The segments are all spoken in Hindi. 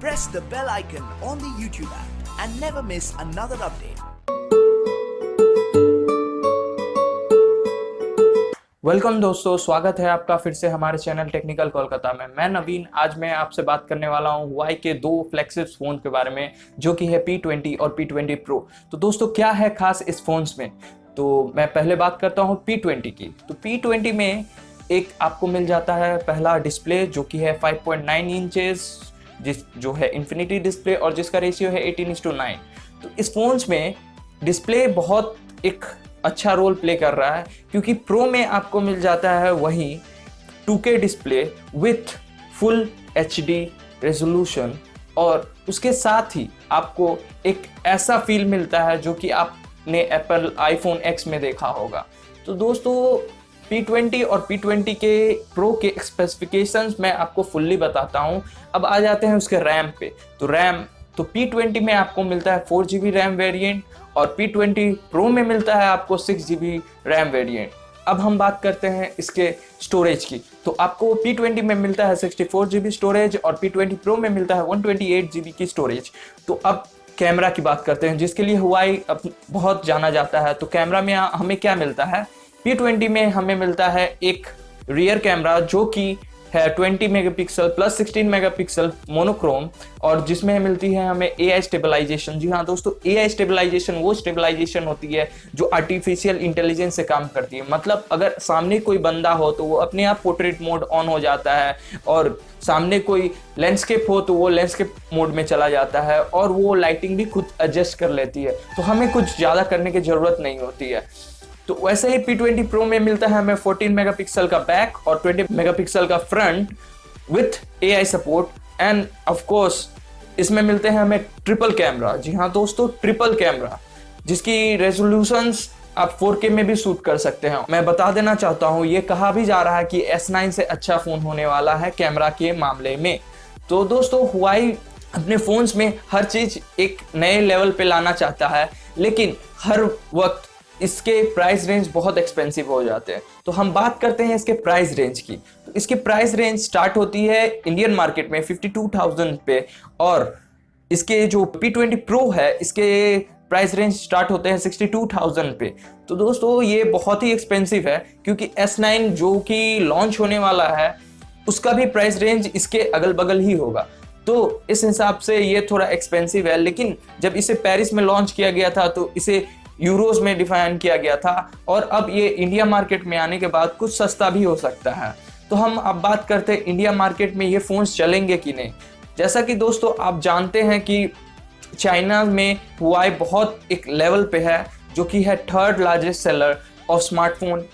press the bell icon on the YouTube app and never miss another update. Welcome दोस्तों, स्वागत है आपका फिर से हमारे चैनल टेक्निकल कोलकाता में। मैं नवीन। आज मैं आपसे बात करने वाला हूं हुआई के दो फ्लैगशिप फोन के बारे में, जो कि है P20 और P20 Pro। तो दोस्तों, क्या है खास इस फोन्स में? तो मैं पहले बात करता हूं P20 की। तो P20 में एक आपको मिल जाता है पहला डिस्प्ले, जो कि है 5.9 इंचेस, जो है इन्फिनिटी डिस्प्ले और जिसका रेशियो है 18:9। तो इस फोन्स में डिस्प्ले बहुत एक अच्छा रोल प्ले कर रहा है, क्योंकि प्रो में आपको मिल जाता है वही 2K display with full HD resolution, और उसके साथ ही आपको एक ऐसा फील मिलता है जो कि आपने एप्पल आईफोन X में देखा होगा। तो दोस्तों, P20 और P20 के प्रो के स्पेसिफिकेशंस मैं आपको फुल्ली बताता हूं। अब आ जाते हैं उसके रैम पे। तो रैम तो P20 में आपको मिलता है 4GB रैम वेरिएंट और P20 प्रो में मिलता है आपको 6GB रैम वेरिएंट। अब हम बात करते हैं इसके स्टोरेज की। तो आपको P20 में मिलता है 64GB स्टोरेज और P20 प्रो में मिलता है 128GB की स्टोरेज। तो अब कैमरा की बात करते हैं, जिसके लिए हुआई बहुत जाना जाता है। तो कैमरा में हमें क्या मिलता है? P20 में हमें मिलता है एक रियर कैमरा, जो कि है 20 मेगापिक्सल प्लस 16 मेगापिक्सल मोनोक्रोम, और जिसमें मिलती है हमें AI स्टेबलाइजेशन। जी हाँ दोस्तों, AI स्टेबलाइजेशन वो स्टेबलाइजेशन होती है जो आर्टिफिशियल इंटेलिजेंस से काम करती है। मतलब अगर सामने कोई बंदा हो तो वो अपने आप पोर्ट्रेट मोड ऑन हो जाता है, और सामने कोई लैंडस्केप हो तो वो लैंडस्केप मोड में चला जाता है, और वो लाइटिंग भी खुद एडजस्ट कर लेती है। तो हमें कुछ ज़्यादा करने की ज़रूरत नहीं होती है। तो वैसे ही P20 Pro में मिलता है हमें 14 मेगापिक्सल का बैक और 20 मेगापिक्सल का front with AI support, end of course इसमें मिलते हैं हमें ट्रिपल कैमरा। जी हाँ दोस्तों, ट्रिपल कैमरा, जिसकी रेजोल्यूशंस आप 4K में भी शूट कर सकते हैं। मैं बता देना चाहता हूँ, ये कहा भी जा रहा है कि S9 से अच्छा फोन होने वाला है कैमरा के मामले में। तो दोस्तों, हुआई अपने फोन्स में हर चीज एक नए लेवल पे लाना चाहता है, लेकिन हर वक्त इसके प्राइस रेंज बहुत एक्सपेंसिव हो जाते हैं। तो हम बात करते हैं इसके प्राइस रेंज की। तो इसकी प्राइस रेंज स्टार्ट होती है इंडियन मार्केट में 52,000 पे, और इसके जो P20 Pro है इसके प्राइस रेंज स्टार्ट होते हैं 62,000 पे। तो दोस्तों, ये बहुत ही एक्सपेंसिव है, क्योंकि S9 जो कि लॉन्च होने वाला है उसका भी प्राइस रेंज इसके अगल बगल ही होगा। तो इस हिसाब से ये थोड़ा एक्सपेंसिव है, लेकिन जब इसे पेरिस में लॉन्च किया गया था तो इसे यूरोज में डिफाइन किया गया था, और अब ये इंडिया मार्केट में आने के बाद कुछ सस्ता भी हो सकता है। तो हम अब बात करते हैं इंडिया मार्केट में ये फोन्स चलेंगे कि नहीं। जैसा कि दोस्तों आप जानते हैं कि चाइना में हुआई बहुत एक लेवल पे है, जो कि है 3rd largest seller of smartphone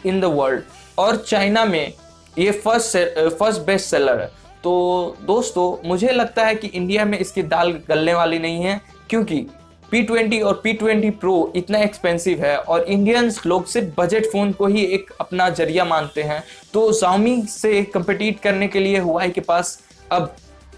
in the world, और चाइना में ये फर्स्ट बेस्ट सेलर है। तो दोस्तों, मुझे लगता है कि इंडिया में इसकी दाल गलने वाली नहीं है, क्योंकि P20 और P20 Pro इतना एक्सपेंसिव है, और इंडियंस लोग सिर्फ बजट फ़ोन को ही एक अपना जरिया मानते हैं। तो Xiaomi से कम्पिटिट करने के लिए हुआई के पास अब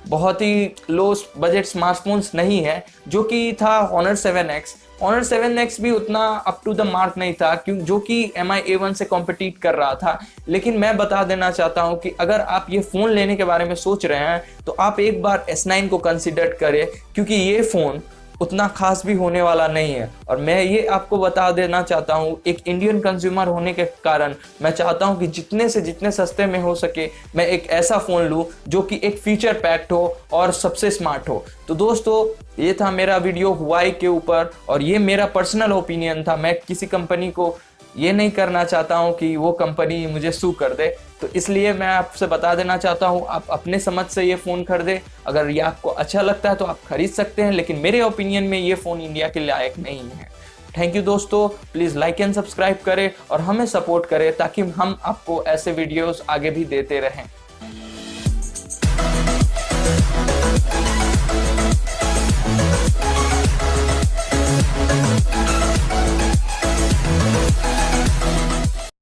बहुत ही लो बजट स्मार्टफोन्स नहीं है, जो कि था Honor 7X। Honor 7X भी उतना अप टू द मार्क नहीं था, जो कि MI A1 से कॉम्पिटिट कर रहा था। लेकिन मैं बता देना चाहता हूं कि अगर आप ये फ़ोन लेने के बारे में सोच रहे हैं तो आप एक बार S9 को कंसिडर करें, क्योंकि ये फ़ोन उतना खास भी होने वाला नहीं है। और मैं ये आपको बता देना चाहता हूँ, एक इंडियन कंज्यूमर होने के कारण मैं चाहता हूँ कि जितने से जितने सस्ते में हो सके मैं एक ऐसा फ़ोन लूँ जो कि एक फीचर पैक्ड हो और सबसे स्मार्ट हो। तो दोस्तों, ये था मेरा वीडियो हुआई के ऊपर, और ये मेरा पर्सनल ओपिनियन था। मैं किसी कंपनी को ये नहीं करना चाहता हूँ कि वो कंपनी मुझे सू कर दे। तो इसलिए मैं आपसे बता देना चाहता हूँ, आप अपने समझ से ये फ़ोन खरीदें। अगर ये आपको अच्छा लगता है तो आप खरीद सकते हैं, लेकिन मेरे ओपिनियन में ये फ़ोन इंडिया के लायक नहीं है। थैंक यू दोस्तों, प्लीज़ लाइक एंड सब्सक्राइब करें और हमें सपोर्ट करें, ताकि हम आपको ऐसे वीडियोस आगे भी देते रहें।